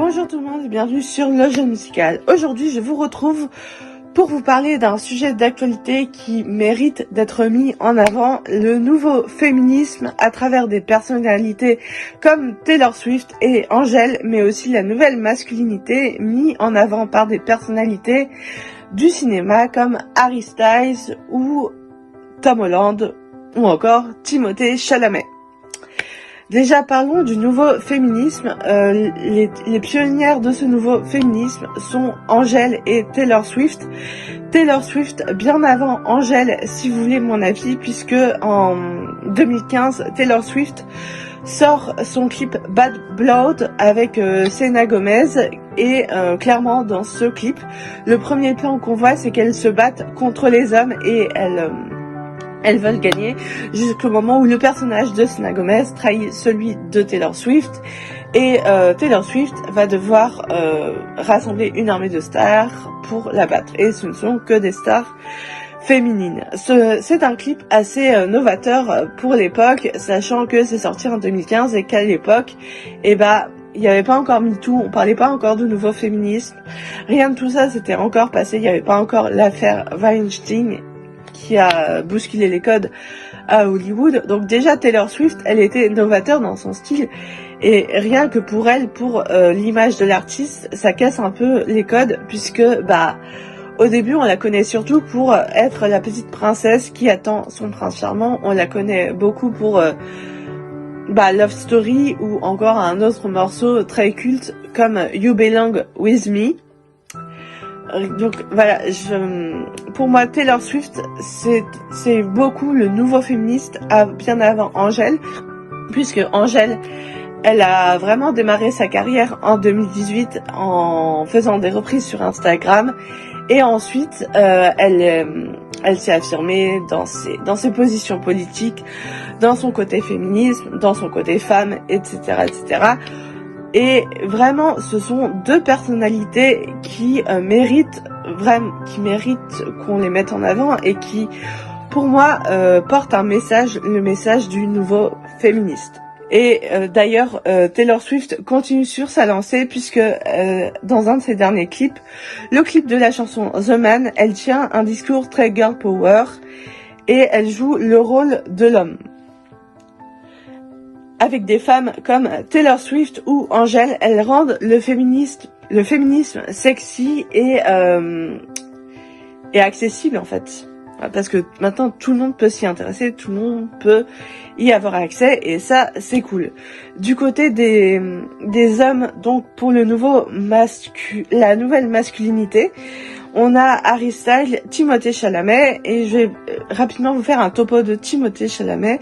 Bonjour tout le monde et bienvenue sur Le Jeu Musical. Aujourd'hui, je vous retrouve pour vous parler d'un sujet d'actualité qui mérite d'être mis en avant, le nouveau féminisme à travers des personnalités comme Taylor Swift et Angèle, mais aussi la nouvelle masculinité mis en avant par des personnalités du cinéma comme Harry Styles ou Tom Holland ou encore Timothée Chalamet. Déjà, parlons du nouveau féminisme. Les pionnières de ce nouveau féminisme sont Angèle et Taylor Swift. Taylor Swift bien avant Angèle, si vous voulez mon avis, puisque en 2015, Taylor Swift sort son clip Bad Blood avec Selena Gomez et clairement dans ce clip, le premier plan qu'on voit, c'est qu'elles se battent contre les hommes et elles veulent gagner jusqu'au moment où le personnage de Selena Gomez trahit celui de Taylor Swift et Taylor Swift va devoir rassembler une armée de stars pour la battre et ce ne sont que des stars féminines. C'est un clip assez novateur pour l'époque, sachant que c'est sorti en 2015 et qu'à l'époque, il n'y avait pas encore MeToo, on parlait pas encore de nouveau féminisme, rien de tout ça s'était encore passé, il n'y avait pas encore l'affaire Weinstein qui a bousculé les codes à Hollywood. Donc déjà Taylor Swift, elle était novateur dans son style et rien que pour elle, pour l'image de l'artiste, ça casse un peu les codes puisque au début on la connaît surtout pour être la petite princesse qui attend son prince charmant. On la connaît beaucoup pour Love Story ou encore un autre morceau très culte comme You Belong With Me. Donc voilà, pour moi Taylor Swift c'est beaucoup le nouveau féministe bien avant Angèle, puisque Angèle elle a vraiment démarré sa carrière en 2018 en faisant des reprises sur Instagram et ensuite elle s'est affirmée dans ses positions politiques, dans son côté féminisme, dans son côté femme, etc. Et vraiment, ce sont deux personnalités qui méritent qu'on les mette en avant et qui, pour moi, portent le message du nouveau féministe. Et d'ailleurs, Taylor Swift continue sur sa lancée puisque dans un de ses derniers clips, le clip de la chanson The Man, elle tient un discours très girl power et elle joue le rôle de l'homme. Avec des femmes comme Taylor Swift ou Angèle, elles rendent le féminisme sexy et accessible en fait. Parce que maintenant tout le monde peut s'y intéresser, tout le monde peut y avoir accès et ça c'est cool. Du côté des hommes, donc pour la nouvelle masculinité, on a Harry Styles, Timothée Chalamet et je vais rapidement vous faire un topo de Timothée Chalamet.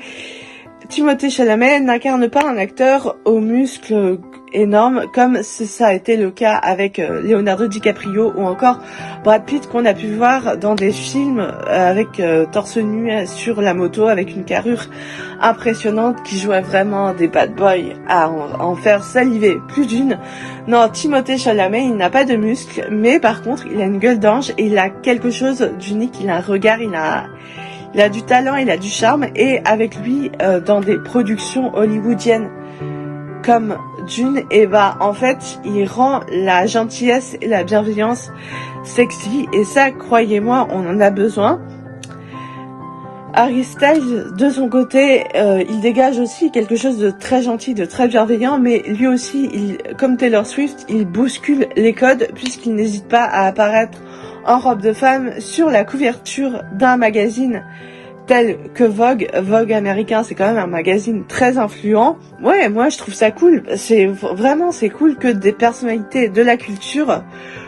Timothée Chalamet n'incarne pas un acteur aux muscles énormes comme ça a été le cas avec Leonardo DiCaprio ou encore Brad Pitt qu'on a pu voir dans des films avec torse nu sur la moto avec une carrure impressionnante qui jouait vraiment des bad boys à en faire saliver plus d'une. Non, Timothée Chalamet, il n'a pas de muscles mais par contre il a une gueule d'ange et il a quelque chose d'unique, il a un regard, il a du talent, il a du charme et avec lui dans des productions hollywoodiennes comme Dune, en fait il rend la gentillesse et la bienveillance sexy et ça croyez-moi on en a besoin. Harry Styles de son côté il dégage aussi quelque chose de très gentil, de très bienveillant mais lui aussi comme Taylor Swift il bouscule les codes puisqu'il n'hésite pas à apparaître en robe de femme sur la couverture d'un magazine tel que Vogue. Vogue américain, c'est quand même un magazine très influent. Ouais, moi je trouve ça cool. C'est cool que des personnalités de la culture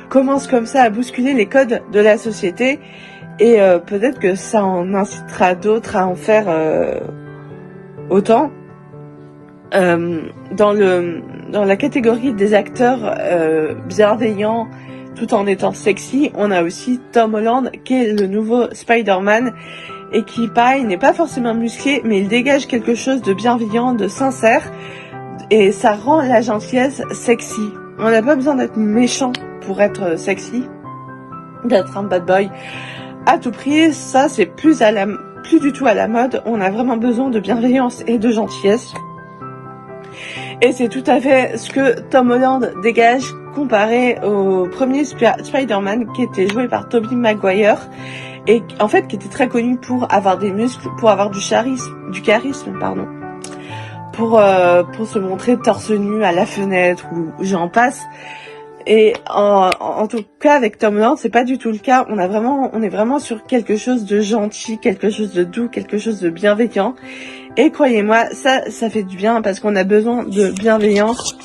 commencent comme ça à bousculer les codes de la société et peut-être que ça en incitera d'autres à en faire autant. Dans la catégorie des acteurs bienveillants tout en étant sexy, on a aussi Tom Holland qui est le nouveau Spider-Man et qui pareil n'est pas forcément musclé mais il dégage quelque chose de bienveillant, de sincère et ça rend la gentillesse sexy. On n'a pas besoin d'être méchant pour être sexy, d'être un bad boy à tout prix, ça c'est plus du tout à la mode, on a vraiment besoin de bienveillance et de gentillesse. Et c'est tout à fait ce que Tom Holland dégage comparé au premier Spider-Man qui était joué par Tobey Maguire et en fait qui était très connu pour avoir des muscles, pour avoir du charisme, pardon, pour se montrer torse nu à la fenêtre ou j'en passe. Et en tout cas avec Tom Holland c'est pas du tout le cas. On est vraiment sur quelque chose de gentil, quelque chose de doux, quelque chose de bienveillant. Et croyez-moi, ça fait du bien parce qu'on a besoin de bienveillance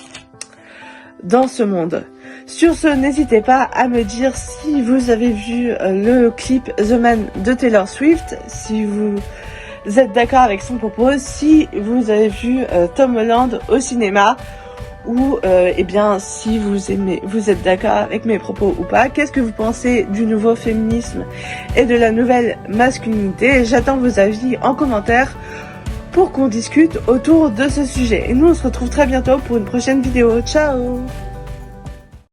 dans ce monde. Sur ce, n'hésitez pas à me dire si vous avez vu le clip The Man de Taylor Swift, si vous êtes d'accord avec son propos, si vous avez vu Tom Holland au cinéma, ou eh bien si vous êtes d'accord avec mes propos ou pas. Qu'est-ce que vous pensez du nouveau féminisme et de la nouvelle masculinité? J'attends vos avis en commentaire pour qu'on discute autour de ce sujet. Et nous on se retrouve très bientôt pour une prochaine vidéo. Ciao!